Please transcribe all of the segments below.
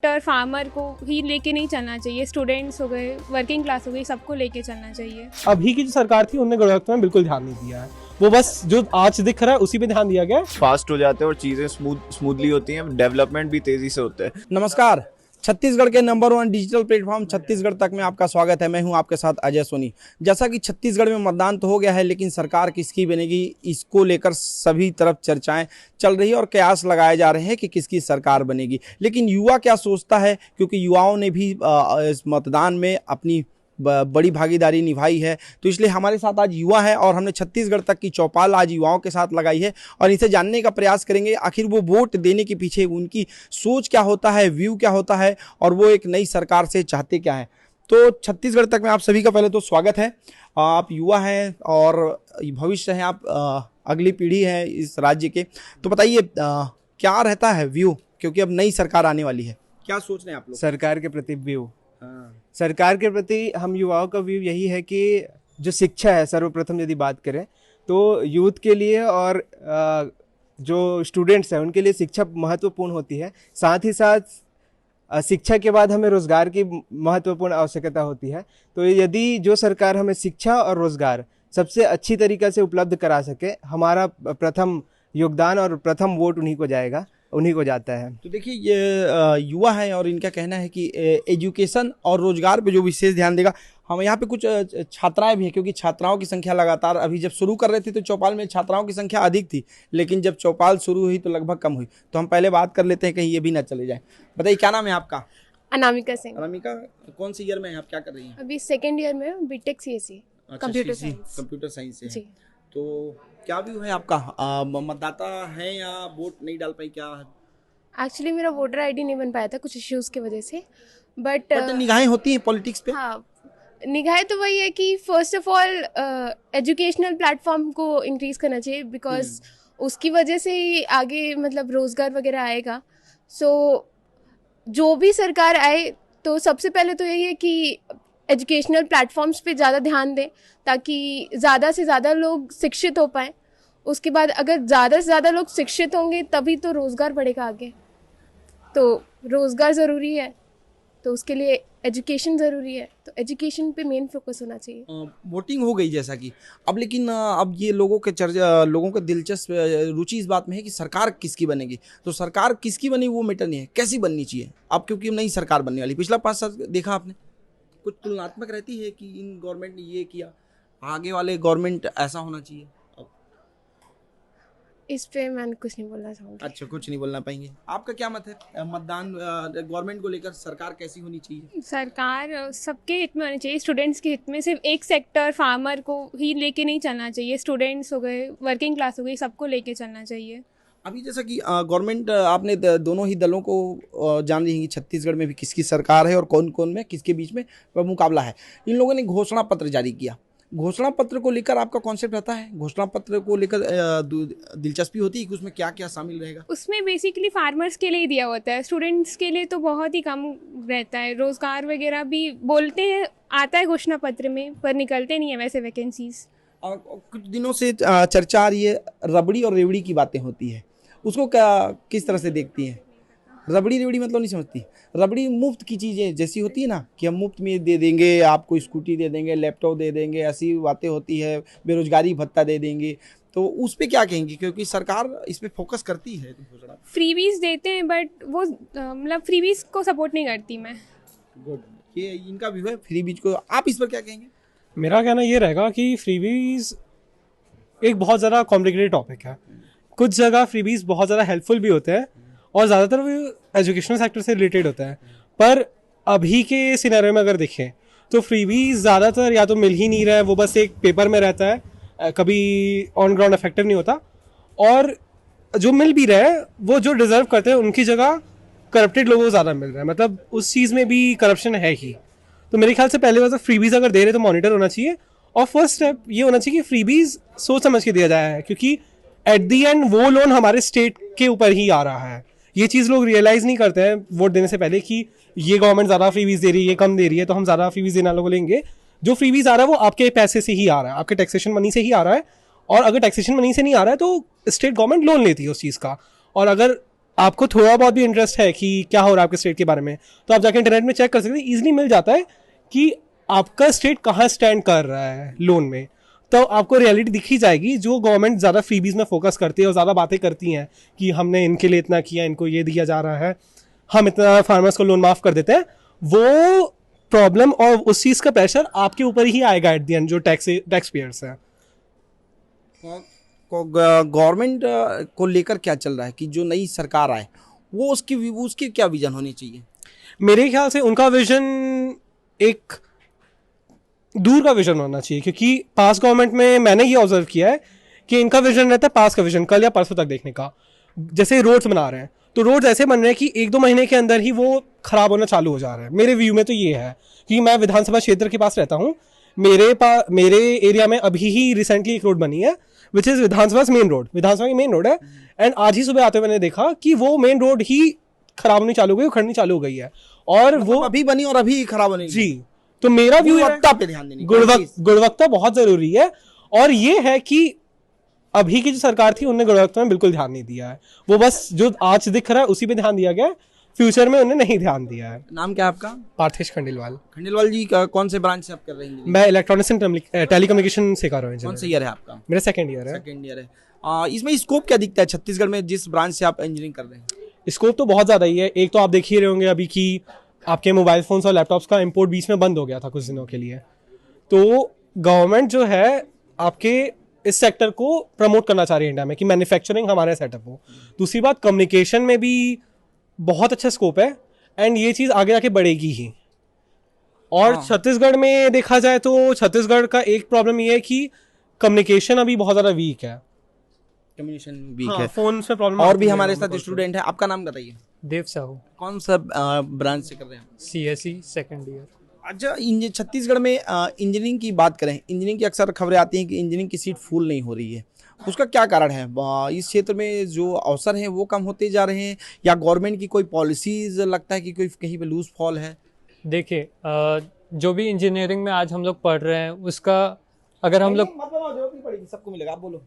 Sector farmer को ही लेके नहीं चलना चाहिए, स्टूडेंट्स हो गए, वर्किंग क्लास हो गई, सबको लेके चलना चाहिए। अभी की जो सरकार थी उन्होंने गुणवत्ता में बिल्कुल ध्यान नहीं दिया है, वो बस जो आज दिख रहा है उसी पे ध्यान दिया गया है। फास्ट हो जाते हैं और चीज़ें स्मूथली होती हैं, डेवलपमेंट भी तेज़ी से होता है। नमस्कार, छत्तीसगढ़ के नंबर 1 डिजिटल प्लेटफॉर्म छत्तीसगढ़ तक में आपका स्वागत है। मैं हूं आपके साथ अजय सोनी। जैसा कि छत्तीसगढ़ में मतदान तो हो गया है, लेकिन सरकार किसकी बनेगी इसको लेकर सभी तरफ चर्चाएं चल रही है और कयास लगाए जा रहे हैं कि किसकी सरकार बनेगी। लेकिन युवा क्या सोचता है, क्योंकि युवाओं ने भी इस मतदान में अपनी बड़ी भागीदारी निभाई है, तो इसलिए हमारे साथ आज युवा है और हमने छत्तीसगढ़ तक की चौपाल आज युवाओं के साथ लगाई है और इनसे जानने का प्रयास करेंगे आखिर वो वोट देने के पीछे उनकी सोच क्या होता है, व्यू क्या होता है और वो एक नई सरकार से चाहते क्या है। तो छत्तीसगढ़ तक में आप सभी का पहले तो स्वागत है। आप युवा हैं और भविष्य हैं, आप अगली पीढ़ी है इस राज्य के, तो बताइए क्या रहता है व्यू, क्योंकि अब नई सरकार आने वाली है, क्या सोच रहे हैं आप लोग सरकार के प्रति व्यू, सरकार के प्रति हम युवाओं का व्यू यही है कि जो शिक्षा है, सर्वप्रथम यदि बात करें तो यूथ के लिए और जो स्टूडेंट्स हैं उनके लिए शिक्षा महत्वपूर्ण होती है। साथ ही साथ शिक्षा के बाद हमें रोजगार की महत्वपूर्ण आवश्यकता होती है। तो यदि जो सरकार हमें शिक्षा और रोजगार सबसे अच्छी तरीक़े से उपलब्ध करा सके, हमारा प्रथम योगदान और प्रथम वोट उन्हीं को जाएगा, उन्हीं को जाता है। तो देखिए ये युवा है और इनका कहना है कि एजुकेशन और रोजगार पे जो विशेष ध्यान देगा। हम यहाँ पे कुछ छात्राएं भी हैं, क्योंकि छात्राओं की संख्या लगातार अभी जब शुरू कर रहे थे तो चौपाल में छात्राओं की संख्या अधिक थी, लेकिन जब चौपाल शुरू हुई तो लगभग कम हुई। तो हम पहले बात कर लेते हैं, कहीं ये भी ना चले जाए। बताइए क्या नाम है आपका? अनामिका सिंह। अनामिका, कौन सी ईयर में आप क्या कर रही हैं? अभी सेकेंड ईयर में BTech CSC computer science. Computer science से जी। तो क्या व्यू है आपका? मतदाता है या वोट नहीं डाल पाई क्या? एक्चुअली मेरा वोटर आईडी नहीं बन पाया था कुछ इश्यूज की वजह से, बट निगाहें होती हैं पॉलिटिक्स पे। हाँ, निगाहें तो वही है कि first of all educational platform को इंक्रीज करना चाहिए, बिकॉज उसकी वजह से ही आगे मतलब रोजगार वगैरह आएगा। सो जो भी सरकार आए तो सबसे पहले तो यही है कि एजुकेशनल प्लेटफॉर्म्स पे ज़्यादा ध्यान दें, ताकि ज़्यादा से ज़्यादा लोग शिक्षित हो पाएँ। उसके बाद अगर ज़्यादा से ज़्यादा लोग शिक्षित होंगे तभी तो रोज़गार बढ़ेगा आगे। तो रोज़गार ज़रूरी है, तो उसके लिए एजुकेशन ज़रूरी है, तो एजुकेशन पे मेन फोकस होना चाहिए। वोटिंग हो गई जैसा कि अब, लेकिन अब ये लोगों के दिलचस्प रुचि इस बात में है कि सरकार किसकी बनेगी। तो सरकार किसकी बनी वो मैटर नहीं है, कैसी बननी चाहिए अब, क्योंकि नई सरकार बनने वाली। पिछला 5 साल देखा आपने, कुछ तुलनात्मक रहती है कि इन गवर्नमेंट ने ये किया, आगे वाले गवर्नमेंट ऐसा होना चाहिए। इस पे मैं कुछ नहीं बोलना चाहूँगी। अच्छा, कुछ नहीं बोलना पाएंगे। आपका क्या मत है मतदान गवर्नमेंट को लेकर? सरकार कैसी होनी चाहिए? सरकार सबके हित में होनी चाहिए, स्टूडेंट्स के हित में। सिर्फ एक सेक्टर फार्मर को ही लेके नहीं चलना चाहिए, स्टूडेंट्स हो गए, वर्किंग क्लास हो गई, सबको लेके चलना चाहिए। अभी जैसा कि गवर्नमेंट आपने दोनों ही दलों को जान रही है कि छत्तीसगढ़ में भी किसकी सरकार है और कौन कौन में किसके बीच में मुकाबला है। इन लोगों ने घोषणा पत्र जारी किया। घोषणा पत्र को लेकर आपका कॉन्सेप्ट रहता है? घोषणा पत्र को लेकर दिलचस्पी होती है कि उसमें क्या क्या शामिल रहेगा? उसमें बेसिकली फार्मर्स के लिए ही दिया होता है, स्टूडेंट्स के लिए तो बहुत ही कम रहता है। रोजगार वगैरह भी बोलते हैं आता है घोषणा पत्र में, पर निकलते नहीं है वैसे वैकेंसीज। कुछ दिनों से चर्चा आ रही है, रबड़ी और रेवड़ी की बातें होती है, उसको क्या किस तरह से देखती हैं? रबड़ी रेवड़ी मतलब नहीं समझती? रबड़ी मुफ्त की चीज़ें जैसी होती है ना, कि हम मुफ्त में दे देंगे, आपको स्कूटी दे देंगे, लैपटॉप दे देंगे, ऐसी बातें होती है, बेरोजगारी भत्ता दे देंगे, तो उस पर क्या कहेंगे? क्योंकि सरकार इस पर फोकस करती है। फ्रीबीज देते हैं बट वो मतलब फ्रीबीज को सपोर्ट नहीं करती मैं। गुड, ये इनका भी है फ्रीबीज को, आप इस पर क्या कहेंगे? मेरा कहना ये रहेगा कि फ्रीबीज एक बहुत ज़्यादा कॉम्प्लिकेटेड टॉपिक है। कुछ जगह फ्रीबीज बहुत ज़्यादा हेल्पफुल भी होते हैं और ज़्यादातर वो एजुकेशनल सेक्टर से रिलेटेड होता है, पर अभी के सिनेरियो में अगर देखें तो फ्रीबीज ज़्यादातर या तो मिल ही नहीं रहा है, वो बस एक पेपर में रहता है, कभी ऑन ग्राउंड इफेक्टिव नहीं होता, और जो मिल भी रहा है वो जो डिज़र्व करते हैं उनकी जगह करप्टेड लोगों को ज़्यादा मिल रहा है। मतलब उस चीज़ में भी करप्शन है ही। तो मेरे ख्याल से पहले वैसे फ्रीबीज अगर दे रहे तो मॉनिटर होना चाहिए, और फर्स्ट स्टेप ये होना चाहिए कि फ्रीबीज सोच समझ के दिया जाए, क्योंकि एट दी एंड वो लोन हमारे स्टेट के ऊपर ही आ रहा है। ये चीज़ लोग रियलाइज़ नहीं करते हैं वोट देने से पहले कि ये गवर्नमेंट ज़्यादा फ्रीबीज दे रही है, ये कम दे रही है, तो हम ज़्यादा फ्रीबीज देने वालों को लेंगे। जो फ्रीबीज आ रहा है वो आपके पैसे से ही आ रहा है, आपके टैक्सेशन मनी से ही आ रहा है, और अगर टैक्सेशन मनी से नहीं आ रहा है तो स्टेट गवर्नमेंट लोन लेती है उस चीज़ का। और अगर आपको थोड़ा बहुत भी इंटरेस्ट है कि क्या हो रहा है आपके स्टेट के बारे में, तो आप जाके इंटरनेट में चेक कर सकते हैं, ईजिली मिल जाता है कि आपका स्टेट कहाँ स्टैंड कर रहा है लोन में। तो आपको रियलिटी दिखी जाएगी। जो गवर्नमेंट ज़्यादा फ्रीबीज में फोकस करती है और ज़्यादा बातें करती हैं कि हमने इनके लिए इतना किया, इनको ये दिया जा रहा है, हम इतना फार्मर्स को लोन माफ़ कर देते हैं, वो प्रॉब्लम और उस चीज़ का प्रेशर आपके ऊपर ही आएगा एट द एंड, जो टैक्स पेयर्स हैं। गवर्नमेंट को लेकर क्या चल रहा है कि जो नई सरकार आए वो उसकी क्या विजन होनी चाहिए? मेरे ख्याल से उनका विजन एक दूर का विजन होना चाहिए, क्योंकि पास गवर्नमेंट में मैंने ये ऑब्जर्व किया है कि इनका विजन रहता है पास का विजन कल या परसों तक देखने का। जैसे रोड्स बना रहे हैं तो रोड्स ऐसे बन रहे हैं कि 1-2 महीने के अंदर ही वो खराब होना चालू हो जा रहा है। मेरे व्यू में तो ये है कि मैं विधानसभा क्षेत्र के पास रहता हूँ, मेरे एरिया में अभी ही रिसेंटली एक रोड बनी है विच इज़ विधानसभा की मेन रोड है, एंड आज ही सुबह आते हुए मैंने देखा कि वो मेन रोड ही खराब होनी चालू हो गई, उखड़नी चालू हो गई है। और वो अभी बनी और अभी खराब होने जी, तो मेरा व्यू गुणवत्ता पे ध्यान देने गुणवत्ता बहुत जरूरी है। और ये है कि अभी की जो सरकार थी उन्होंने गुणवत्ता में बिल्कुल ध्यान नहीं दिया है, वो बस जो आज दिख रहा है उसी पे ध्यान दिया गया है, फ्यूचर में उन्हें नहीं ध्यान दिया है। नाम क्या है आपका? पार्थेश खंडेलवाल। खंडेलवाल जी कौन से ब्रांच से आप कर रहे हैं? मैं इलेक्ट्रॉनिक्स एंड टेलीकम्युनिकेशन से कर रहा हूँ। कौन सा ईयर है आपका? मेरा सेकंड ईयर है। सेकंड ईयर है। इसमें स्कोप क्या दिखता है छत्तीसगढ़ में जिस ब्रांच से आप इंजीनियरिंग कर रहे हैं? स्कोप तो बहुत ज़्यादा ही है। एक तो आप देख ही रहे होंगे अभी कि आपके मोबाइल फोन्स और लैपटॉप्स का इंपोर्ट बीच में बंद हो गया था कुछ दिनों के लिए, तो गवर्नमेंट जो है आपके इस सेक्टर को प्रमोट करना चाह रही है इंडिया में कि मैन्युफैक्चरिंग हमारे सेटअप हो। दूसरी बात, कम्युनिकेशन में भी बहुत अच्छा स्कोप है एंड ये चीज़ आगे जाके बढ़ेगी ही। और छत्तीसगढ़ में देखा जाए तो छत्तीसगढ़ का एक प्रॉब्लम ये है कि कम्युनिकेशन अभी बहुत ज़्यादा वीक है। कम्युनिकेशन वीक है, फोन से प्रॉब्लम। और भी हमारे साथ स्टूडेंट है, आपका नाम बताइए। देव साहू, कौन सा ब्रांच से कर रहे हैं? CSE second year. अच्छा, छत्तीसगढ़ में इंजीनियरिंग की बात करें, इंजीनियरिंग की अक्सर खबरें आती हैं कि इंजीनियरिंग की सीट फुल नहीं हो रही है, उसका क्या कारण है? इस क्षेत्र में जो अवसर हैं वो कम होते जा रहे हैं या गवर्नमेंट की कोई पॉलिसीज लगता है कि कोई कहीं पे लूज फॉल है? देखिए, जो भी इंजीनियरिंग में आज हम लोग पढ़ रहे हैं उसका अगर हम लोग जरूरत नहीं पड़ेगी, सबको मिलेगा, आप बोलो,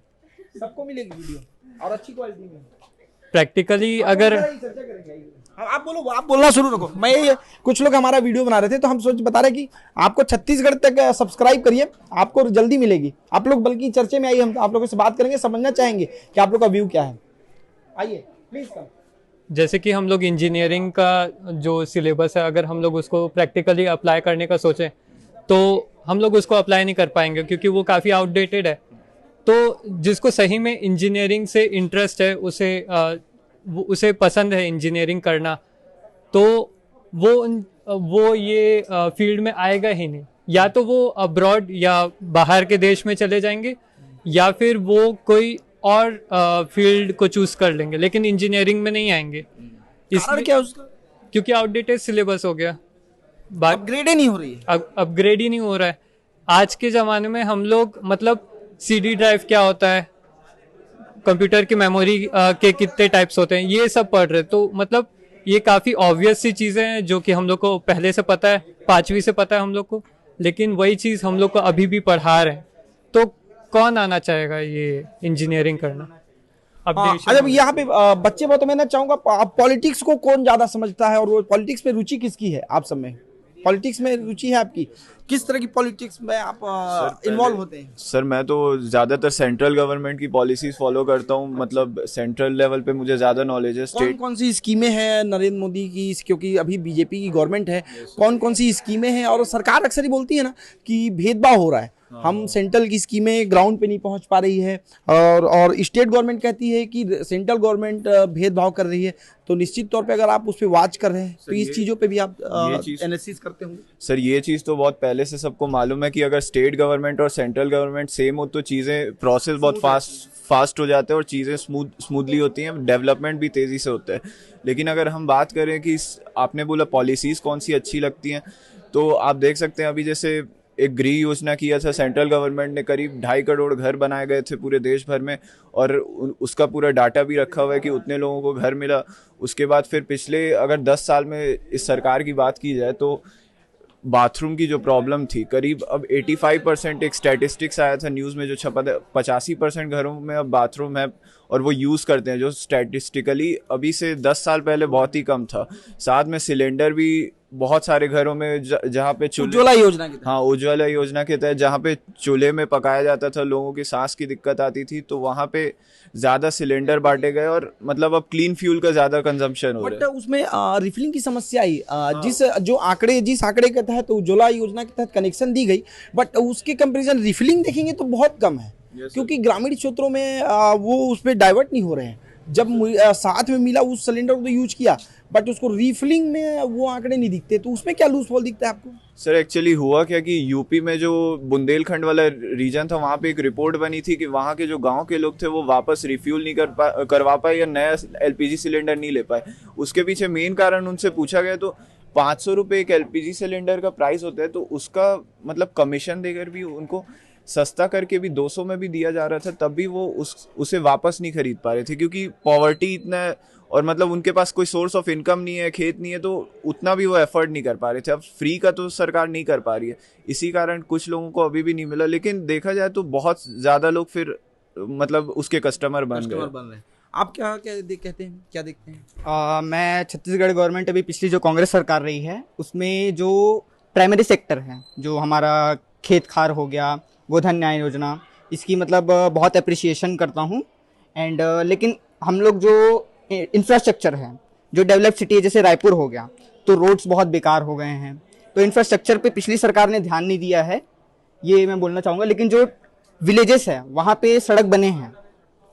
सबको मिलेगी वीडियो और अच्छी क्वालिटी में। प्रैक्टिकली अगर आप बोलो, आप बोलना शुरू रखो। मैं ये कुछ लोग हमारा वीडियो बना रहे थे तो हम बता रहे कि आपको छत्तीसगढ़ तक सब्सक्राइब करिए, आपको जल्दी मिलेगी। आप लोग बल्कि चर्चे में आइए, हम आप लोगों से बात करेंगे, समझना चाहेंगे कि आप लोग का व्यू क्या है। आइए प्लीज कम। जैसे कि हम लोग इंजीनियरिंग का जो सिलेबस है अगर हम लोग उसको प्रैक्टिकली अप्लाई करने का सोचें तो हम लोग उसको अप्लाई नहीं कर पाएंगे क्योंकि वो काफ़ी आउटडेटेड है। तो जिसको सही में इंजीनियरिंग से इंटरेस्ट है, उसे पसंद है इंजीनियरिंग करना, तो वो ये फील्ड में आएगा ही नहीं। या तो वो अब्रॉड या बाहर के देश में चले जाएंगे या फिर वो कोई और फील्ड को चूज कर लेंगे, लेकिन इंजीनियरिंग में नहीं आएंगे। इसलिए क्या उसका? क्योंकि आउटडेटेड सिलेबस हो गया, अपग्रेड ही नहीं हो रही है। अपग्रेड ही नहीं हो रहा है। आज के ज़माने में हम लोग मतलब CD ड्राइव क्या होता है, कंप्यूटर की मेमोरी के कितने टाइप्स होते हैं, ये सब पढ़ रहे। तो मतलब ये काफ़ी ऑब्वियस सी चीज़ें हैं जो कि हम लोग को पहले से पता है, 5वीं से पता है हम लोग को, लेकिन वही चीज़ हम लोग को अभी भी पढ़ा रहे हैं। तो कौन आना चाहेगा ये इंजीनियरिंग करना? अच्छा, यहाँ पे बच्चे बहुत, मैं ना चाहूँगा पॉलिटिक्स को कौन ज़्यादा समझता है और वो पॉलिटिक्स में रुचि किसकी है? आप सब में पॉलिटिक्स में रुचि है आपकी? किस तरह की पॉलिटिक्स में आप इन्वॉल्व होते हैं? सर मैं तो ज़्यादातर सेंट्रल गवर्नमेंट की पॉलिसीज फॉलो करता हूँ, मतलब सेंट्रल लेवल पे मुझे ज़्यादा नॉलेज है। कौन कौन सी स्कीमें हैं नरेंद्र मोदी की, क्योंकि अभी बीजेपी की गवर्नमेंट है, कौन कौन सी स्कीमें हैं? और सरकार अक्सर ही बोलती है ना कि भेदभाव हो रहा है, हम सेंट्रल की स्कीमें ग्राउंड पे नहीं पहुंच पा रही है, और स्टेट गवर्नमेंट कहती है कि सेंट्रल गवर्नमेंट भेदभाव कर रही है। तो निश्चित तौर पे अगर आप उस पर वॉच कर रहे हैं तो इस चीज़ों पे भी आप एनालिसिस करते होंगे। सर ये चीज़ तो बहुत पहले से सबको मालूम है कि अगर स्टेट गवर्नमेंट और सेंट्रल गवर्नमेंट सेम हो तो चीज़ें प्रोसेस बहुत फास्ट हो जाते हैं और चीज़ें स्मूथली होती हैं, डेवलपमेंट भी तेज़ी से होता है। लेकिन अगर हम बात करें कि आपने बोला पॉलिसीज़ कौन सी अच्छी लगती हैं, तो आप देख सकते हैं अभी जैसे एक गृह योजना किया था सेंट्रल गवर्नमेंट ने, करीब 2.5 करोड़ घर बनाए गए थे पूरे देश भर में और उसका पूरा डाटा भी रखा हुआ है कि उतने लोगों को घर मिला। उसके बाद फिर पिछले अगर 10 साल में इस सरकार की बात की जाए तो बाथरूम की जो प्रॉब्लम थी, करीब अब 85% एक स्टैटिस्टिक्स आया था न्यूज़ में जो छपा था, 85% घरों में अब बाथरूम है और वो यूज़ करते हैं, जो स्टैटिस्टिकली अभी से 10 साल पहले बहुत ही कम था। साथ में सिलेंडर भी बहुत सारे घरों में जहाँ पे उज्ज्वला योजना की तरह। हाँ, उज्ज्वला योजना के तहत जहाँ पे चूल्हे में पकाया जाता था, लोगों की सांस की दिक्कत आती थी, तो वहाँ पे ज़्यादा सिलेंडर बांटे गए और मतलब अब क्लीन फ्यूल का ज़्यादा कंजम्पशन हो बट रहा है। उसमें रिफिलिंग की समस्या आई, जिस आंकड़े के तहत उज्ज्वला योजना के तहत कनेक्शन दी गई, बट उसके कंपैरिजन रिफिलिंग देखेंगे तो बहुत कम है। क्योंकि ग्रामीण क्षेत्रों में वो उस पर डाइवर्ट नहीं हो रहे हैं। जब साथ में मिला उस सिलेंडर को तो यूज किया, बट उसको रिफिलिंग में वो आंकड़े नहीं दिखते, तो उसमें क्या लूज होल दिखता है आपको? सर एक्चुअली हुआ क्या कि यूपी में जो बुंदेलखंड वाला रीजन था, वहाँ पे एक रिपोर्ट बनी थी कि वहाँ के जो गांव के लोग थे वो वापस रिफ्यूल नहीं करवा पाए या नया एलपीजी सिलेंडर नहीं ले पाए। उसके पीछे मेन कारण उनसे पूछा गया तो 500 रुपये एक एलपीजी सिलेंडर का प्राइस होता है, तो उसका मतलब कमीशन देकर भी उनको सस्ता करके भी 200 में भी दिया जा रहा था, तब भी वो उसे वापस नहीं खरीद पा रहे थे, क्योंकि पॉवर्टी इतना है और मतलब उनके पास कोई सोर्स ऑफ इनकम नहीं है, खेत नहीं है, तो उतना भी वो एफर्ट नहीं कर पा रहे थे। अब फ्री का तो सरकार नहीं कर पा रही है, इसी कारण कुछ लोगों को अभी भी नहीं मिला। लेकिन देखा जाए तो बहुत ज़्यादा लोग फिर मतलब उसके कस्टमर बन गए। आप क्या कहते हैं, क्या देखते हैं? मैं छत्तीसगढ़ गवर्नमेंट अभी पिछली जो कांग्रेस सरकार रही है उसमें जो प्राइमरी सेक्टर है, जो हमारा खेत खार हो गया, गोधन न्याय योजना, इसकी मतलब बहुत अप्रिसिएशन करता हूँ। एंड लेकिन हम लोग जो इंफ्रास्ट्रक्चर है, जो डेवलप सिटी है जैसे रायपुर हो गया, तो रोड्स बहुत बेकार हो गए हैं, तो इंफ्रास्ट्रक्चर पे पिछली सरकार ने ध्यान नहीं दिया है, ये मैं बोलना चाहूँगा। लेकिन जो विलेजेस है वहाँ पे सड़क बने हैं,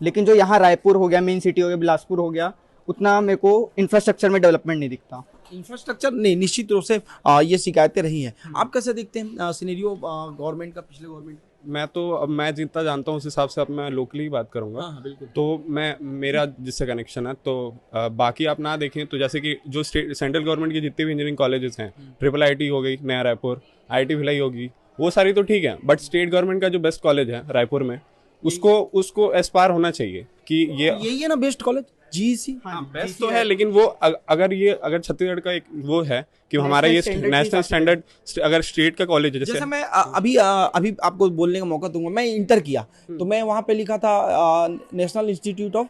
लेकिन जो यहाँ रायपुर हो गया, मेन सिटी हो गया, बिलासपुर हो गया, उतना मेरे को इंफ्रास्ट्रक्चर में डेवलपमेंट नहीं दिखता। इंफ्रास्ट्रक्चर नहीं, निश्चित रूप से ये शिकायतें रही हैं। आप कैसे देखते हैं सिनेरियो गवर्नमेंट का, पिछले गवर्नमेंट? मैं जितना जानता हूँ उस हिसाब से अब मैं लोकली ही बात करूँगा। हाँ, बिल्कुल। तो मेरा जिससे कनेक्शन है, तो बाकी आप ना देखें तो जैसे कि जो सेंट्रल गवर्नमेंट की जितनी भी इंजीनियरिंग कॉलेजेस हैं, IIIT हो गई नया रायपुर, IIT भिलाई होगी, वो सारी तो ठीक है, बट स्टेट गवर्नमेंट का जो बेस्ट कॉलेज है रायपुर में, उसको एस्पायर होना चाहिए कि ये यही है ना बेस्ट कॉलेज, GEC। बेस्ट तो है, लेकिन वो अगर छत्तीसगढ़ का एक वो है कि हमारा ये नेशनल स्टैंडर्ड अगर स्टेट का कॉलेज है, जैसे मैं अभी आपको बोलने का मौका दूंगा। मैं इंटर किया तो मैं वहाँ पे लिखा था नेशनल इंस्टीट्यूट ऑफ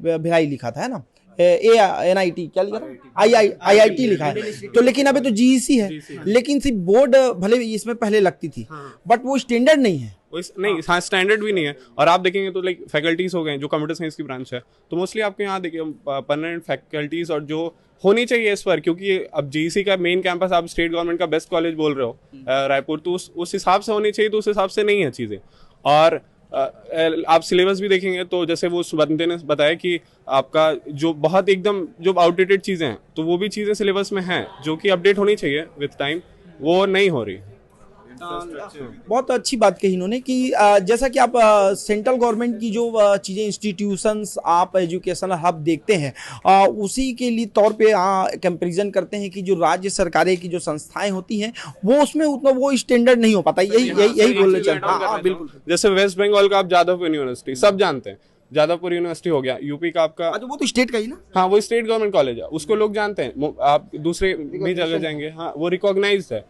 भिलाई लिखा था, है ना, NIT क्या लिखा था, IIT लिखा है। तो लेकिन अभी तो GEC है, लेकिन सिर्फ बोर्ड भले इसमें पहले लगती थी, बट वो स्टैंडर्ड नहीं है। नहीं, हाँ, स्टैंडर्ड भी नहीं है। और आप देखेंगे तो लाइक फैकल्टीज हो गए जो कंप्यूटर साइंस की ब्रांच है, तो मोस्टली आपके यहाँ देखिए परमानेंट फैकल्टीज और जो होनी चाहिए इस पर, क्योंकि अब GEC का मेन कैंपस आप स्टेट गवर्नमेंट का बेस्ट कॉलेज बोल रहे हो रायपुर, तो उस हिसाब से होनी चाहिए, तो उस हिसाब से नहीं है चीज़ें। और आप सिलेबस भी देखेंगे तो जैसे वो बंदे ने बताया कि आपका जो बहुत एकदम जो आउटडेटेड चीज़ें हैं, तो वो भी चीज़ें सिलेबस में हैं जो कि अपडेट होनी चाहिए विद टाइम, वो नहीं हो रही। बहुत अच्छी बात कही इन्होंने कि जैसा कि आप सेंट्रल गवर्नमेंट की जो चीज़ें, इंस्टीट्यूशंस, आप एजुकेशनल हब देखते हैं, उसी के लिए तौर पे कंपैरिजन करते हैं कि जो राज्य सरकारें की जो संस्थाएं होती हैं वो उसमें उतना वो स्टैंडर्ड नहीं हो पाता। यही बोलना चाहते हैं। हाँ, बिल्कुल। जैसे वेस्ट बंगाल का आप जादवपुर यूनिवर्सिटी सब जानते हैं, जादवपुर यूनिवर्सिटी हो गया, यूपी का आपका, वो तो स्टेट का ही ना। हाँ, वो स्टेट गवर्नमेंट कॉलेज है, उसको लोग जानते हैं। आप दूसरे भी जगह जाएंगे, हाँ, वो रिकॉग्नाइज्ड है।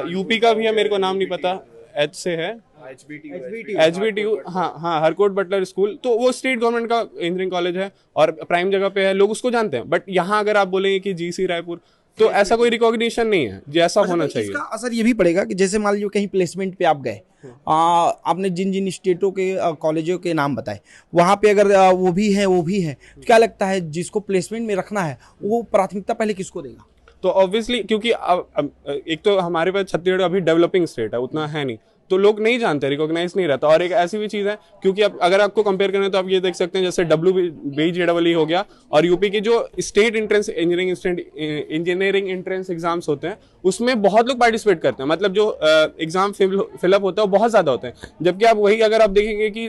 यूपी का भी है, मेरे को नाम नहीं पता, H से है, HBTU, हाँ, हरकोट बटलर स्कूल, तो वो स्टेट गवर्नमेंट का इंजीनियरिंग कॉलेज है और प्राइम जगह पे है, लोग उसको जानते हैं। बट यहाँ अगर आप बोलेंगे कि GEC रायपुर, तो ऐसा कोई रिकॉग्निशन नहीं है जैसा होना चाहिए। इसका असर ये भी पड़ेगा कि जैसे मान लीजिए कहीं प्लेसमेंट पे आप गए, आपने जिन जिन स्टेटों के कॉलेजों के नाम बताए, वहाँ पे अगर वो भी है तो क्या लगता है जिसको प्लेसमेंट में रखना है वो प्राथमिकता पहले किसको देगा? तो ऑब्वियसली क्योंकि एक तो हमारे पास छत्तीसगढ़ अभी डेवलपिंग स्टेट है, उतना है नहीं, तो लोग नहीं जानते, रिकॉग्नाइज नहीं रहता। और एक ऐसी भी चीज़ है, क्योंकि अब अगर आपको कंपेयर करें तो आप ये देख सकते हैं जैसे WBJEE हो गया, और यूपी की जो state entrance engineering entrance exams होते हैं उसमें बहुत लोग पार्टिसिपेट करते हैं, मतलब जो एग्जाम फिलअप होता है वो बहुत ज़्यादा होते हैं। जबकि आप वही अगर आप देखेंगे कि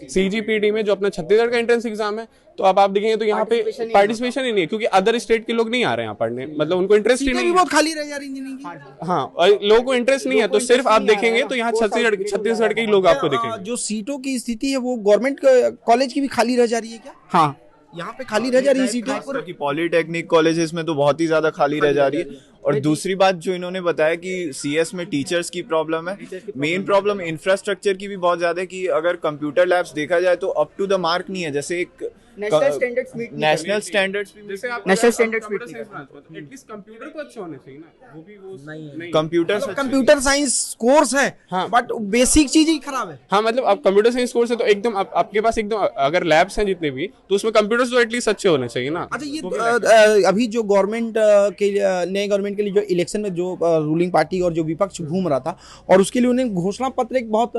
CGPT में जो अपना छत्तीसगढ़ का एंट्रेंस एग्जाम है, तो अब आप देखेंगे तो यहाँ पे पार्टिसिपेशन ही नहीं है, क्योंकि अदर स्टेट के लोग नहीं आ रहे हैं यहाँ पढ़ने, मतलब उनको इंटरेस्ट ही नहीं है। बहुत खाली रह जा रही इंजीनियरिंग। हाँ, और लोगों को इंटरेस्ट नहीं है, तो सिर्फ आप देखेंगे तो यहाँ छत्तीसगढ़ के ही लोग आपको दिखेंगे। जो सीटों की स्थिति है वो गवर्नमेंट कॉलेज की भी खाली रह जा रही है क्या? हाँ, यहाँ पे खाली रह जा रही है सीटें। पॉलिटेक्निक कॉलेजेस में तो बहुत ही ज्यादा खाली रह जा रही है। और दूसरी बात जो इन्होंने बताया कि सीएस में टीचर्स की प्रॉब्लम है, मेन प्रॉब्लम इंफ्रास्ट्रक्चर की भी बहुत ज्यादा है कि अगर कंप्यूटर लैब्स देखा जाए तो अप टू द मार्क नहीं है, जैसे एक national standards meet national standards जैसे आप National standards computer meet science branch में तो एटलीस्ट कंप्यूटर तो अच्छे होने चाहिए ना, वो भी वो नहीं कंप्यूटर कंप्यूटर साइंस कोर्स है हाँ। बट बेसिक चीज ही खराब है। हाँ मतलब आप कंप्यूटर साइंस कोर्स है तो एकदम आपके पास एकदम अगर लैब्स हैं जितने भी तो उसमें कंप्यूटर्स तो एटलीस्ट अच्छे होने चाहिए ना। अच्छा ये अभी जो गवर्नमेंट के नए गवर्नमेंट के लिए जो इलेक्शन में जो रूलिंग पार्टी और जो विपक्ष घूम रहा था और उसके लिए उन्हें घोषणा पत्र एक बहुत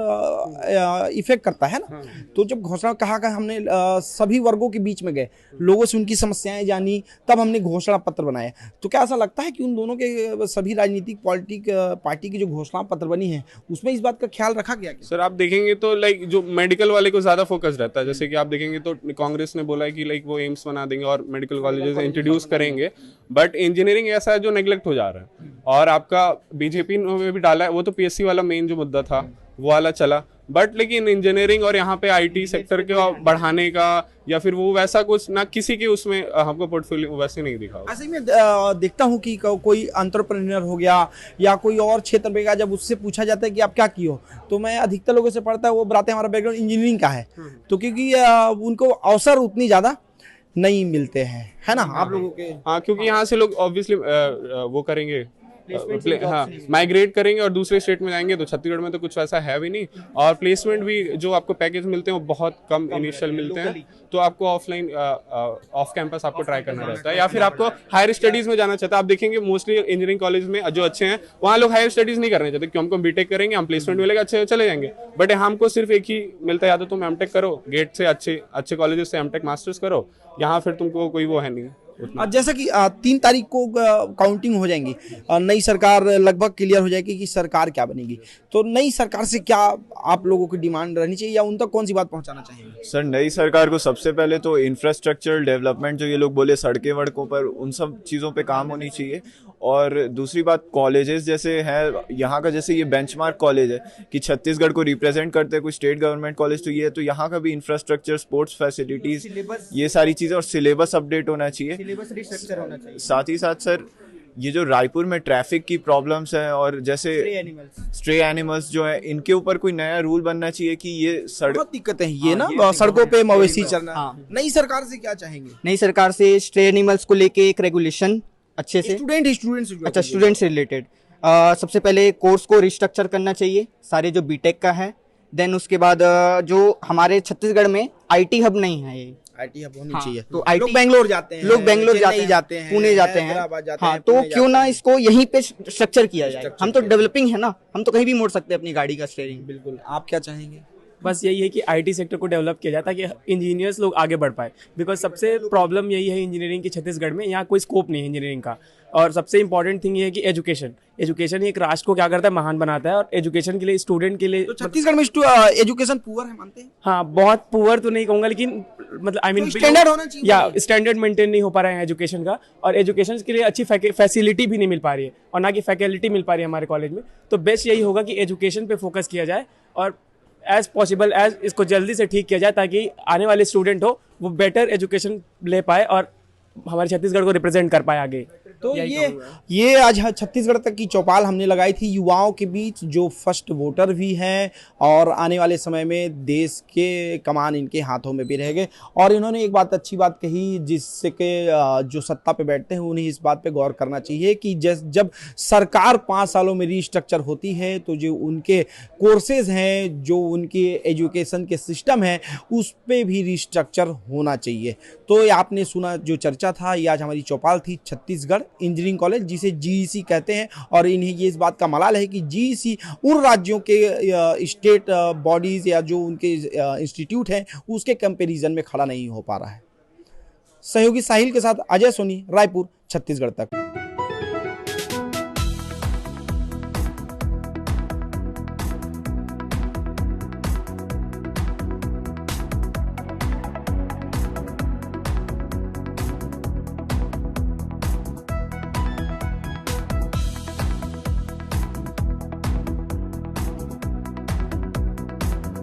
इफेक्ट करता है ना, तो जब घोषणा कहा कि हमने सभी वर्गों के बीच में गए, लोगों से उनकी समस्याएं जानी, तब हमने घोषणा पत्र बनाया, तो क्या ऐसा लगता है कि उन दोनों के सभी राजनीतिक पार्टी की जो घोषणा पत्र बनी है उसमें इस बात का ख्याल रखा गया क्या? सर आप देखेंगे तो लाइक जो मेडिकल वाले को ज्यादा फोकस रहता है, जैसे कि आप देखेंगे तो कांग्रेस ने बोला है कि लाइक वो एम्स बना देंगे और मेडिकल कॉलेजेस इंट्रोड्यूस करेंगे, बट इंजीनियरिंग ऐसा है जो नेग्लेक्ट हो जा रहा है। और आपका बीजेपी ने भी डाला है, वो तो पीएससी वाला मेन जो मुद्दा था वो वाला चला, बट लेकिन इंजीनियरिंग और यहाँ पे आईटी सेक्टर के बढ़ाने का या फिर वो वैसा कुछ ना किसी के उसमें हमको पोर्टफोलियो वैसे नहीं दिखा। ऐसे ही मैं देखता हूँ कि कोई एंटरप्रेन्योर हो गया या कोई और क्षेत्र में गया, जब उससे पूछा जाता है कि आप क्या किए हो, तो मैं अधिकतर लोगों से पढ़ता है वो बताते हैं हमारा बैकग्राउंड इंजीनियरिंग का है, तो क्योंकि उनको अवसर उतनी ज़्यादा नहीं मिलते हैं, है ना आप लोगों के? हाँ क्योंकि यहाँ से लोग ऑब्वियसली वो करेंगे हाँ माइग्रेट करेंगे और दूसरे स्टेट में जाएंगे, तो छत्तीसगढ़ में तो कुछ वैसा है भी नहीं, और प्लेसमेंट भी जो आपको पैकेज मिलते हैं वो बहुत कम इनिशियल मिलते हैं, तो आपको ऑफलाइन ऑफ कैंपस आपको ट्राई करना रहता है या फिर आपको हायर स्टडीज में जाना चाहता है। आप देखेंगे मोस्टली इंजीनियरिंग कॉलेज में जो अच्छे हैं वहाँ लोग हायर स्टडीज नहीं करना चाहते, क्योंकि हमको बीटेक करेंगे, हम प्लेसमेंट मिलेगा, अच्छे चले जाएंगे, बट हमको सिर्फ एक ही मिलता है, या तो तुम एमटेक करो गेट से, अच्छे कॉलेजेस से एमटेक मास्टर्स करो, यहाँ फिर तुमको कोई वो है नहीं। जैसा कि 3 तारीख को काउंटिंग हो जाएंगी, नई सरकार लगभग क्लियर हो जाएगी कि सरकार क्या बनेगी, तो नई सरकार से क्या आप लोगों की डिमांड रहनी चाहिए या उन तक कौन सी बात पहुंचाना चाहेंगे? सर नई सरकार को सबसे पहले तो इंफ्रास्ट्रक्चर डेवलपमेंट जो ये लोग बोले सड़कें वड़कों पर, उन सब चीज़ों पे काम होनी चाहिए। और दूसरी बात कॉलेजेस जैसे है यहाँ का, जैसे ये बेंचमार्क कॉलेज है कि छत्तीसगढ़ को रिप्रेजेंट करते हैं कोई स्टेट गवर्नमेंट कॉलेज, तो ये तो यहाँ का भी इंफ्रास्ट्रक्चर, स्पोर्ट्स फैसिलिटीज, ये सारी चीज़ें और सिलेबस अपडेट होना चाहिए। साथ ही साथ सर ये जो रायपुर में ट्रैफिक की प्रॉब्लम्स हैं और जैसे स्ट्रे एनिमल्स जो है, इनके ऊपर कोई नया रूल बनना चाहिए कि ये बहुत दिक्कतें हैं ये ना सड़कों पे मवेशी चलना। हाँ। नई सरकार से क्या चाहेंगे? नई सरकार से स्ट्रे एनिमल्स को लेके एक रेगुलेशन अच्छे से, स्टूडेंट स्टूडेंट से रिलेटेड सबसे पहले कोर्स को रिस्ट्रक्चर करना चाहिए सारे जो बीटेक का है, देन उसके बाद जो हमारे छत्तीसगढ़ में आईटी हब नहीं है, ये आईटी हब होनी हाँ, चाहिए। तो IT लोग बेंगलोर जाते हैं, लोग बेंगलोर जाते हैं, पुणे जाते हैं, हाँ, तो क्यों ना इसको यहीं पे स्ट्रक्चर किया जाए। हम तो डेवलपिंग है ना, हम तो कहीं भी मोड़ सकते हैं अपनी गाड़ी का स्टीयरिंग। बिल्कुल। आप क्या चाहेंगे? बस यही है कि आईटी सेक्टर को डेवलप किया जाए ताकि इंजीनियर्स लोग आगे बढ़ पाए, बिकॉज सबसे प्रॉब्लम यही है इंजीनियरिंग की छत्तीसगढ़ में, यहाँ कोई स्कोप नहीं है इंजीनियरिंग का। और सबसे इंपॉर्टेंट थिंग ये है कि एजुकेशन ही एक राष्ट्र को क्या करता है, महान बनाता है। और एजुकेशन के लिए, स्टूडेंट के लिए, तो छत्तीसगढ़ में एजुकेशन पुअर है मानते हैं? हाँ बहुत पुअर तो नहीं कहूँगा, लेकिन मतलब आई मीन स्टैंडर्ड होना चाहिए या स्टैंडर्ड मेंटेन नहीं हो पा रहा है एजुकेशन का, और एजुकेशन के लिए अच्छी फैसिलिटी भी नहीं मिल पा रही है और ना कि फैकल्टी मिल पा रही है हमारे कॉलेज में। तो बेस्ट यही होगा कि एजुकेशन पे फोकस किया जाए और एज पॉसिबल एज इसको जल्दी से ठीक किया जाए, ताकि आने वाले स्टूडेंट हो वो बेटर एजुकेशन ले पाए और हमारे छत्तीसगढ़ को रिप्रेजेंट कर पाए आगे। तो ये आज छत्तीसगढ़ तक की चौपाल हमने लगाई थी युवाओं के बीच जो फर्स्ट वोटर भी हैं और आने वाले समय में देश के कमान इनके हाथों में भी रहेंगे। और इन्होंने एक बात अच्छी बात कही जिससे कि जो सत्ता पे बैठते हैं उन्हें इस बात पे गौर करना चाहिए कि जब सरकार 5 सालों में रिस्ट्रक्चर होती है तो जो उनके कोर्सेज हैं, जो उनके एजुकेशन के सिस्टम है, उस पर भी रिस्ट्रक्चर होना चाहिए। तो ये आपने सुना जो चर्चा था, ये आज हमारी चौपाल थी छत्तीसगढ़ इंजीनियरिंग कॉलेज जिसे जीईसी कहते हैं। और इन्हें ये इस बात का मलाल है कि जीईसी उन राज्यों के स्टेट बॉडीज़ या जो उनके इंस्टीट्यूट हैं उसके कंपैरिजन में खड़ा नहीं हो पा रहा है। सहयोगी साहिल के साथ अजय सोनी, रायपुर, छत्तीसगढ़ तक।